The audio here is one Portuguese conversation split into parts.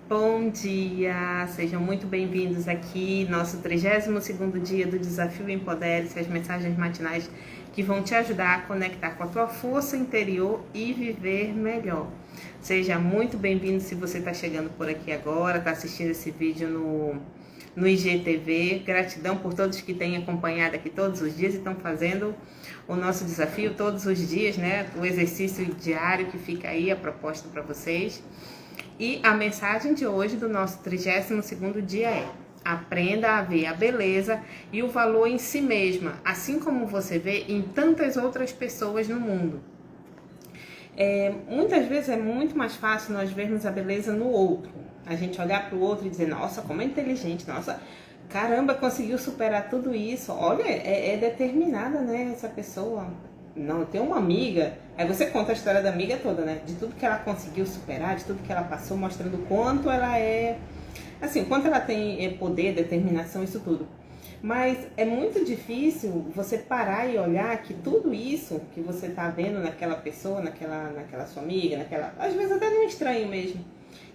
Bom dia, sejam muito bem-vindos aqui, nosso 32º dia do Desafio Empodere-se, as mensagens matinais que vão te ajudar a conectar com a tua força interior e viver melhor. Seja muito bem-vindo se você está chegando por aqui agora, está assistindo esse vídeo no IGTV. Gratidão por todos que têm acompanhado aqui todos os dias e estão fazendo o nosso desafio todos os dias, né? O exercício diário que fica aí, a proposta para vocês. E a mensagem de hoje do nosso 32º dia é: aprenda a ver a beleza e o valor em si mesma, assim como você vê em tantas outras pessoas no mundo. Muitas vezes é muito mais fácil nós vermos a beleza no outro. A gente olhar para o outro e dizer, nossa, como é inteligente, nossa, caramba, conseguiu superar tudo isso. Olha, é determinada, né, essa pessoa. Não, tem uma amiga, aí você conta a história da amiga toda, né? De tudo que ela conseguiu superar, de tudo que ela passou, mostrando o quanto ela assim, quanto ela tem poder, determinação, isso tudo. Mas é muito difícil você parar e olhar que tudo isso que você tá vendo naquela pessoa, naquela sua amiga, às vezes até num estranho mesmo,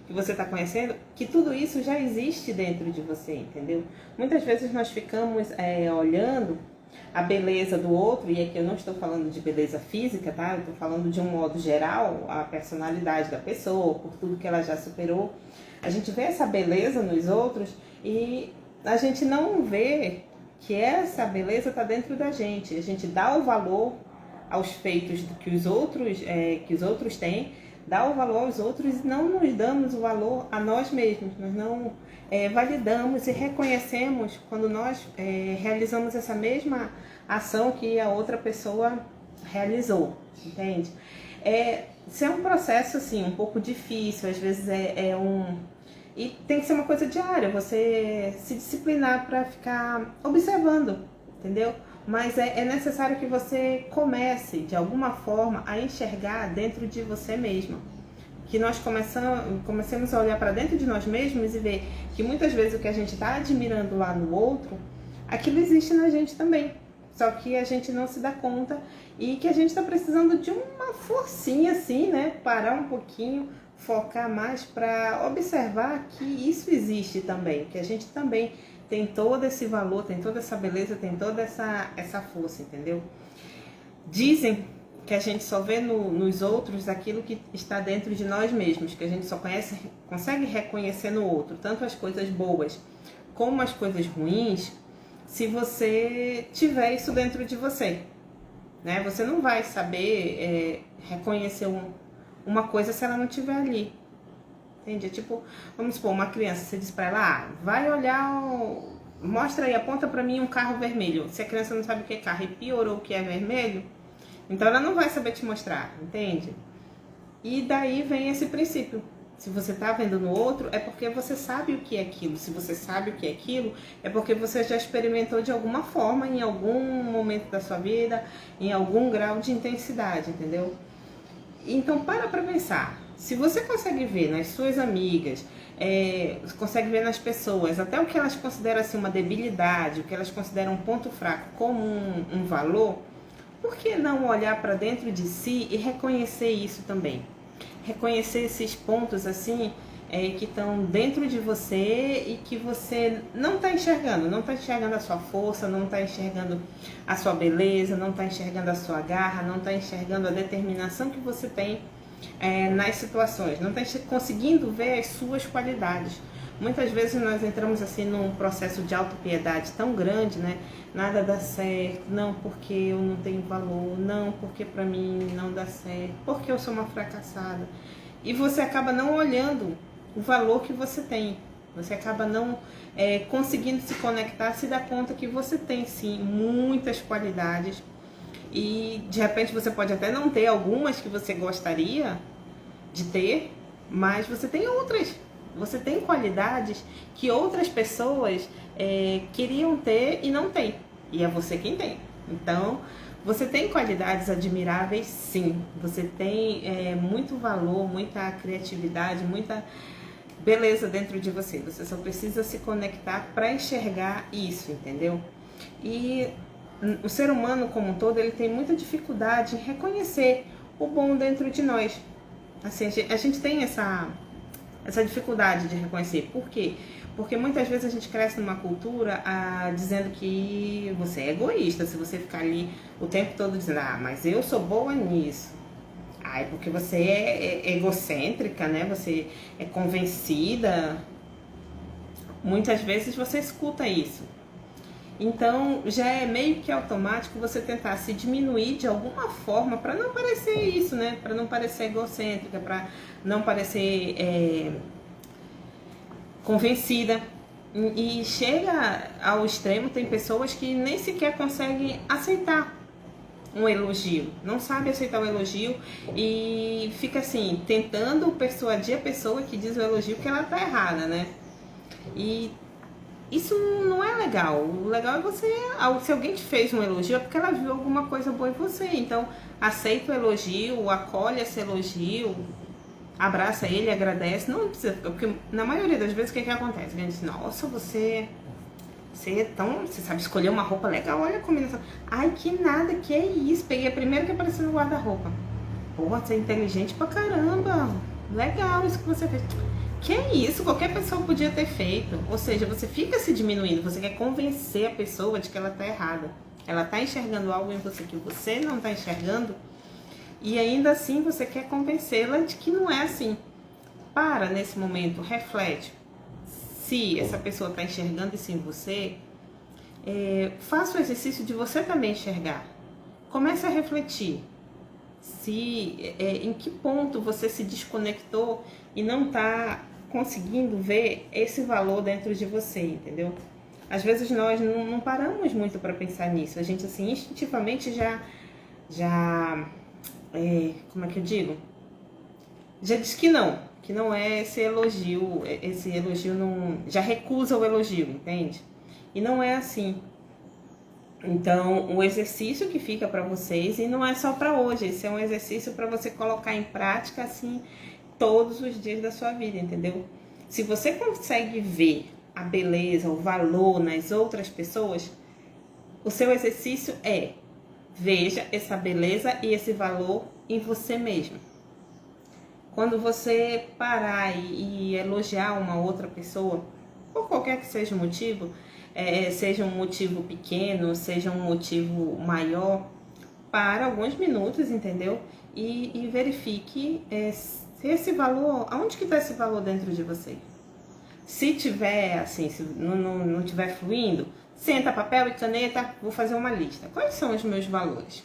que você tá conhecendo, que tudo isso já existe dentro de você, entendeu? Muitas vezes nós ficamos olhando a beleza do outro, e aqui eu não estou falando de beleza física, tá? Eu estou falando de um modo geral, a personalidade da pessoa, por tudo que ela já superou. A gente vê essa beleza nos outros e a gente não vê que essa beleza está dentro da gente. A gente dá o valor aos feitos que os outros têm, dá o valor aos outros e não nos damos o valor a nós mesmos. Nós não validamos e reconhecemos quando nós realizamos essa mesma ação que a outra pessoa realizou, entende? Isso é um processo assim, um pouco difícil, às vezes e tem que ser uma coisa diária, você se disciplinar para ficar observando, entendeu? Mas é necessário que você comece, de alguma forma, a enxergar dentro de você mesma. Que nós comecemos a olhar para dentro de nós mesmos e ver que muitas vezes o que a gente está admirando lá no outro, aquilo existe na gente também. Só que a gente não se dá conta e que a gente está precisando de uma forcinha assim, né? Parar um pouquinho, focar mais para observar que isso existe também, que a gente também tem todo esse valor, tem toda essa beleza, tem toda essa força, entendeu? Dizem que a gente só vê nos outros aquilo que está dentro de nós mesmos, que a gente só consegue reconhecer no outro, tanto as coisas boas como as coisas ruins, se você tiver isso dentro de você, né? Você não vai saber reconhecer uma coisa se ela não estiver ali, entende? Tipo, vamos supor, uma criança, você diz pra ela, vai olhar, mostra aí, aponta pra mim um carro vermelho. Se a criança não sabe o que é carro e piorou o que é vermelho, então ela não vai saber te mostrar, entende? E daí vem esse princípio. Se você está vendo no outro, é porque você sabe o que é aquilo. Se você sabe o que é aquilo, é porque você já experimentou de alguma forma, em algum momento da sua vida, em algum grau de intensidade, entendeu? Então, para pensar. Se você consegue ver nas suas amigas, consegue ver nas pessoas, até o que elas consideram assim, uma debilidade, o que elas consideram um ponto fraco como um valor, por que não olhar para dentro de si e reconhecer isso também? Reconhecer esses pontos assim que estão dentro de você e que você não está enxergando. Não está enxergando a sua força, não está enxergando a sua beleza, não está enxergando a sua garra, não está enxergando a determinação que você tem nas situações. Não está conseguindo ver as suas qualidades. Muitas vezes nós entramos assim num processo de autopiedade tão grande, né? Nada dá certo, não porque eu não tenho valor, não porque pra mim não dá certo, porque eu sou uma fracassada. E você acaba não olhando o valor que você tem. Você acaba não conseguindo se conectar, se dar conta que você tem sim muitas qualidades. E de repente você pode até não ter algumas que você gostaria de ter, mas você tem outras. Você tem qualidades que outras pessoas queriam ter e não tem. E é você quem tem. Então, você tem qualidades admiráveis, sim. Você tem muito valor, muita criatividade, muita beleza dentro de você. Você só precisa se conectar para enxergar isso, entendeu? E o ser humano como um todo, ele tem muita dificuldade em reconhecer o bom dentro de nós. Assim, a gente tem essa dificuldade de reconhecer. Por quê? Porque muitas vezes a gente cresce numa cultura dizendo que você é egoísta, se você ficar ali o tempo todo dizendo, mas eu sou boa nisso. É porque você é egocêntrica, né? Você é convencida. Muitas vezes você escuta isso. Então, já é meio que automático você tentar se diminuir de alguma forma para não parecer isso, né? Para não parecer egocêntrica, para não parecer convencida. E chega ao extremo, tem pessoas que nem sequer conseguem aceitar um elogio, não sabe aceitar o elogio e fica assim, tentando persuadir a pessoa que diz o elogio que ela tá errada, né? E isso não é legal. O legal é você, se alguém te fez um elogio é porque ela viu alguma coisa boa em você. Então, aceita o elogio, acolhe esse elogio, abraça ele, agradece. Não precisa, porque na maioria das vezes o que acontece? A gente diz, nossa, você sabe escolher uma roupa legal, olha a combinação. Ai, que nada, que é isso? Peguei a primeira que apareceu no guarda-roupa. Pô, você é inteligente pra caramba. Legal isso que você fez. Que é isso? Qualquer pessoa podia ter feito. Ou seja, você fica se diminuindo, você quer convencer a pessoa de que ela tá errada. Ela tá enxergando algo em você que você não tá enxergando. E ainda assim você quer convencê-la de que não é assim. Para nesse momento, reflete. Se essa pessoa está enxergando isso em você, faça o exercício de você também enxergar. Comece a refletir em que ponto você se desconectou e não está conseguindo ver esse valor dentro de você, entendeu? Às vezes nós não paramos muito para pensar nisso. A gente assim instintivamente como é que eu digo? Já diz que não é esse elogio não, já recusa o elogio, entende? E não é assim. Então, o exercício que fica para vocês, e não é só para hoje, esse é um exercício para você colocar em prática assim todos os dias da sua vida, entendeu? Se você consegue ver a beleza, o valor nas outras pessoas, o seu exercício veja essa beleza e esse valor em você mesmo. Quando você parar e elogiar uma outra pessoa, por qualquer que seja o motivo, seja um motivo pequeno, seja um motivo maior, para alguns minutos, entendeu? E verifique se esse valor, aonde que está esse valor dentro de você? Se tiver assim, se não tiver fluindo, senta papel e caneta, vou fazer uma lista. Quais são os meus valores?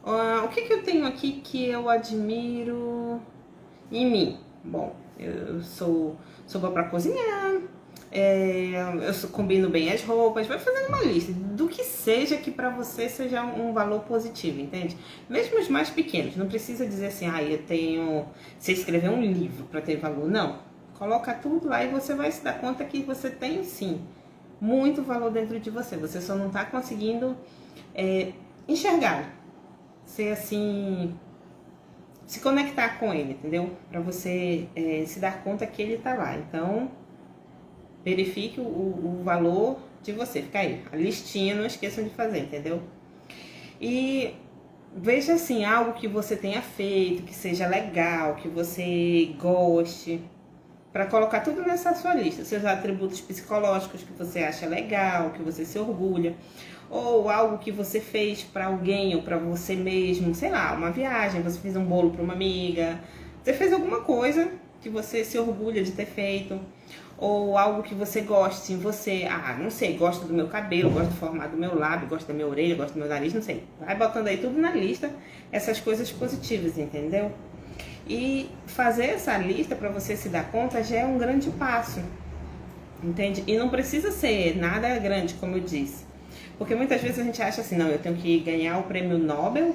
O que eu tenho aqui que eu admiro em mim? Bom, eu sou boa para cozinhar, eu combino bem as roupas, vai fazendo uma lista do que seja que para você seja um valor positivo, entende? Mesmo os mais pequenos, não precisa dizer assim, você escrever um livro para ter valor, não. Coloca tudo lá e você vai se dar conta que você tem sim muito valor dentro de você só não está conseguindo enxergar, ser assim, se conectar com ele, entendeu? Para você se dar conta que ele tá lá. Então, verifique o valor de você. Fica aí, a listinha, não esqueçam de fazer, entendeu? E veja assim, algo que você tenha feito, que seja legal, que você goste, para colocar tudo nessa sua lista. Seus atributos psicológicos que você acha legal, que você se orgulha, ou algo que você fez para alguém ou para você mesmo, sei lá, uma viagem, você fez um bolo para uma amiga, você fez alguma coisa que você se orgulha de ter feito, ou algo que você goste em você, não sei, gosto do meu cabelo, gosto do formato do meu lábio, gosto da minha orelha, gosto do meu nariz, não sei. Vai botando aí tudo na lista, essas coisas positivas, entendeu? E fazer essa lista para você se dar conta já é um grande passo, entende? E não precisa ser nada grande, como eu disse. Porque muitas vezes a gente acha assim, não, eu tenho que ganhar o prêmio Nobel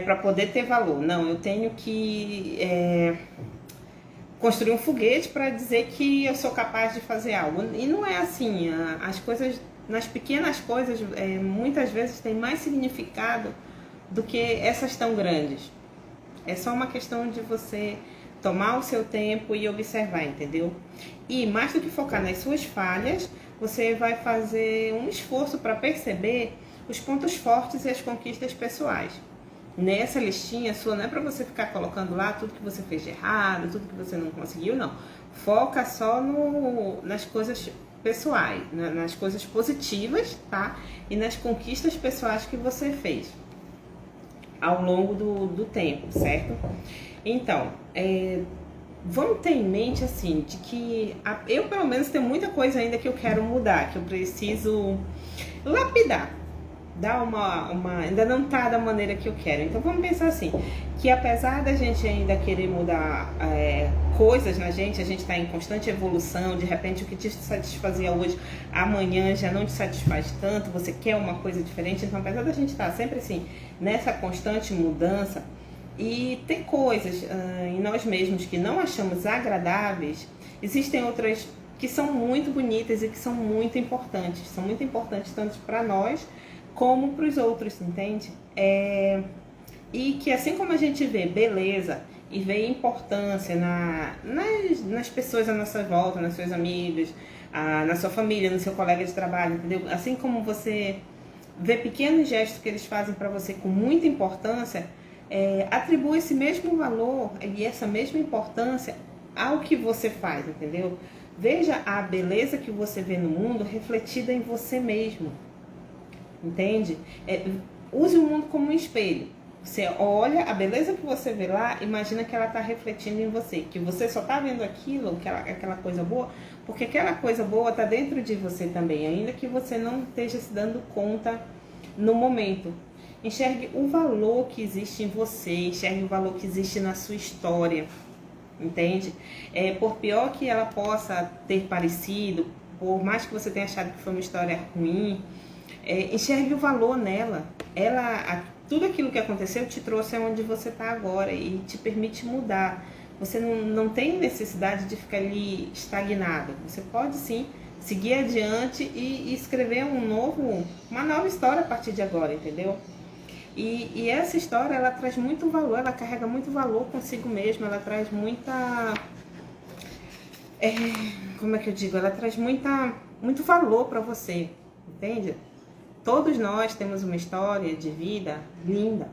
para poder ter valor. Não, eu tenho que construir um foguete para dizer que eu sou capaz de fazer algo. E não é assim. As coisas, nas pequenas coisas, muitas vezes tem mais significado do que essas tão grandes. É só uma questão de você tomar o seu tempo e observar, entendeu? E mais do que focar nas suas falhas, você vai fazer um esforço para perceber os pontos fortes e as conquistas pessoais. nessa listinha sua não é para você ficar colocando lá tudo que você fez de errado, tudo que você não conseguiu, não. Foca só nas coisas pessoais, nas coisas positivas, tá? E nas conquistas pessoais que você fez ao longo do tempo, certo? Então, vamos ter em mente, assim, de que eu, pelo menos, tenho muita coisa ainda que eu quero mudar, que eu preciso lapidar. Ainda não tá da maneira que eu quero. Então, vamos pensar assim, que apesar da gente ainda querer mudar coisas na gente, a gente tá em constante evolução, de repente o que te satisfazia hoje, amanhã já não te satisfaz tanto, você quer uma coisa diferente. Então, apesar da gente estar sempre assim, nessa constante mudança, e ter coisas em nós mesmos que não achamos agradáveis, existem outras que são muito bonitas e que são muito importantes. São muito importantes tanto para nós como para os outros, entende? E que assim como a gente vê beleza e vê importância nas pessoas à nossa volta, nas suas amigas, na sua família, no seu colega de trabalho, entendeu? Assim como você vê pequenos gestos que eles fazem para você com muita importância, atribua esse mesmo valor e essa mesma importância ao que você faz, entendeu? Veja a beleza que você vê no mundo refletida em você mesmo, entende? Use o mundo como um espelho. Você olha a beleza que você vê lá, imagina que ela está refletindo em você, que você só está vendo aquilo, aquela coisa boa, porque aquela coisa boa está dentro de você também, ainda que você não esteja se dando conta no momento. Enxergue o valor que existe em você, enxergue o valor que existe na sua história, entende? Por pior que ela possa ter parecido, por mais que você tenha achado que foi uma história ruim, enxergue o valor nela. Tudo aquilo que aconteceu te trouxe aonde você está agora e te permite mudar. Você não tem necessidade de ficar ali estagnado. Você pode sim seguir adiante e escrever uma nova história a partir de agora, entendeu? E essa história, ela traz muito valor, ela carrega muito valor consigo mesma, ela traz muita... como é que eu digo? Ela traz muito valor para você, entende? Todos nós temos uma história de vida linda.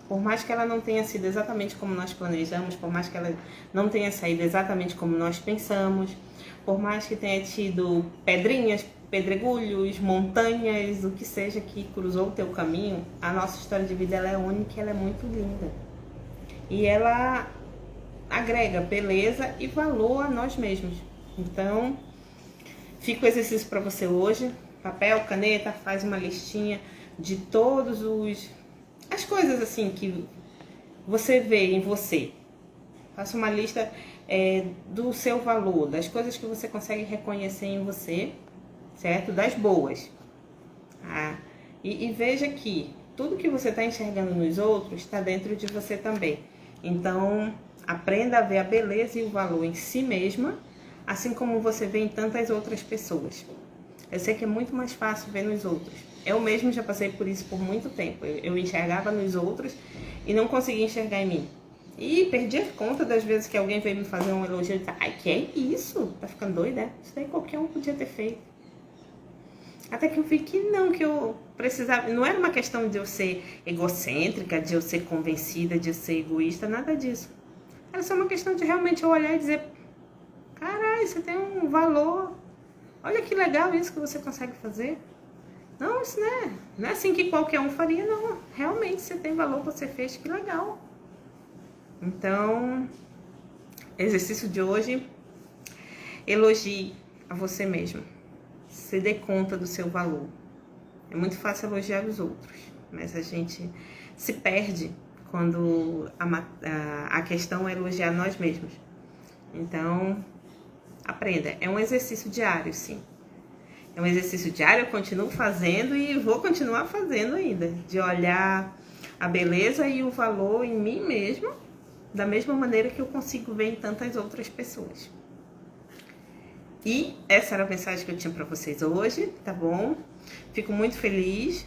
Por mais que ela não tenha sido exatamente como nós planejamos, por mais que ela não tenha saído exatamente como nós pensamos, por mais que tenha tido pedrinhas, pedregulhos, montanhas, o que seja que cruzou o teu caminho, a nossa história de vida ela é única e ela é muito linda. E ela agrega beleza e valor a nós mesmos. Então, fica o exercício para você hoje. Papel, caneta, faz uma listinha de todos as coisas assim que você vê em você. Faça uma lista do seu valor, das coisas que você consegue reconhecer em você, certo? Das boas. E veja que tudo que você está enxergando nos outros está dentro de você também. Então, aprenda a ver a beleza e o valor em si mesma, assim como você vê em tantas outras pessoas. Eu sei que é muito mais fácil ver nos outros. Eu mesmo já passei por isso por muito tempo. Eu enxergava nos outros e não conseguia enxergar em mim. E perdi a conta das vezes que alguém veio me fazer um elogio e disse: ai, que é isso? Tá ficando doida? Isso daí qualquer um podia ter feito. Até que eu vi que não, que eu precisava... Não era uma questão de eu ser egocêntrica, de eu ser convencida, de eu ser egoísta, nada disso. Era só uma questão de realmente eu olhar e dizer: caralho, você tem um valor. Olha que legal isso que você consegue fazer. Não, isso não é assim que qualquer um faria, não. Realmente você tem valor, você fez, que legal. Então, exercício de hoje, elogie a você mesmo. Se dê conta do seu valor. É muito fácil elogiar os outros, mas a gente se perde quando a questão é elogiar nós mesmos. Então, aprenda. É um exercício diário, sim. É um exercício diário, eu continuo fazendo e vou continuar fazendo ainda. De olhar a beleza e o valor em mim mesma, da mesma maneira que eu consigo ver em tantas outras pessoas. E essa era a mensagem que eu tinha para vocês hoje, tá bom? Fico muito feliz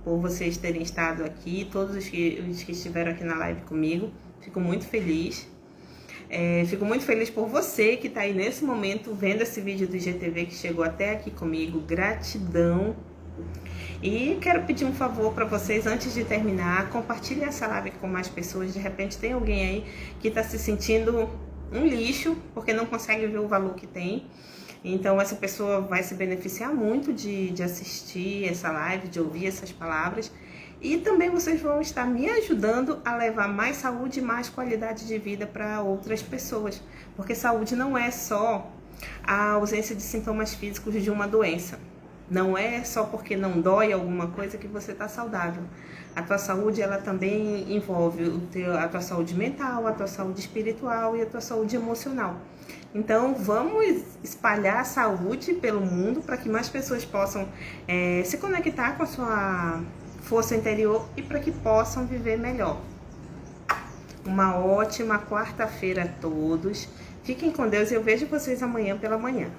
por vocês terem estado aqui, todos os que estiveram aqui na live comigo. Fico muito feliz. Fico muito feliz por você que está aí nesse momento vendo esse vídeo do IGTV, que chegou até aqui comigo. Gratidão. E quero pedir um favor para vocês antes de terminar, compartilhe essa live com mais pessoas. De repente tem alguém aí que está se sentindo um lixo porque não consegue ver o valor que tem. Então essa pessoa vai se beneficiar muito de assistir essa live, de ouvir essas palavras. E também vocês vão estar me ajudando a levar mais saúde e mais qualidade de vida para outras pessoas. Porque saúde não é só a ausência de sintomas físicos de uma doença. Não é só porque não dói alguma coisa que você está saudável. A tua saúde, ela também envolve a tua saúde mental, a tua saúde espiritual e a tua saúde emocional. Então, vamos espalhar a saúde pelo mundo para que mais pessoas possam se conectar com a sua força interior e para que possam viver melhor. Uma ótima quarta-feira a todos. Fiquem com Deus e eu vejo vocês amanhã pela manhã.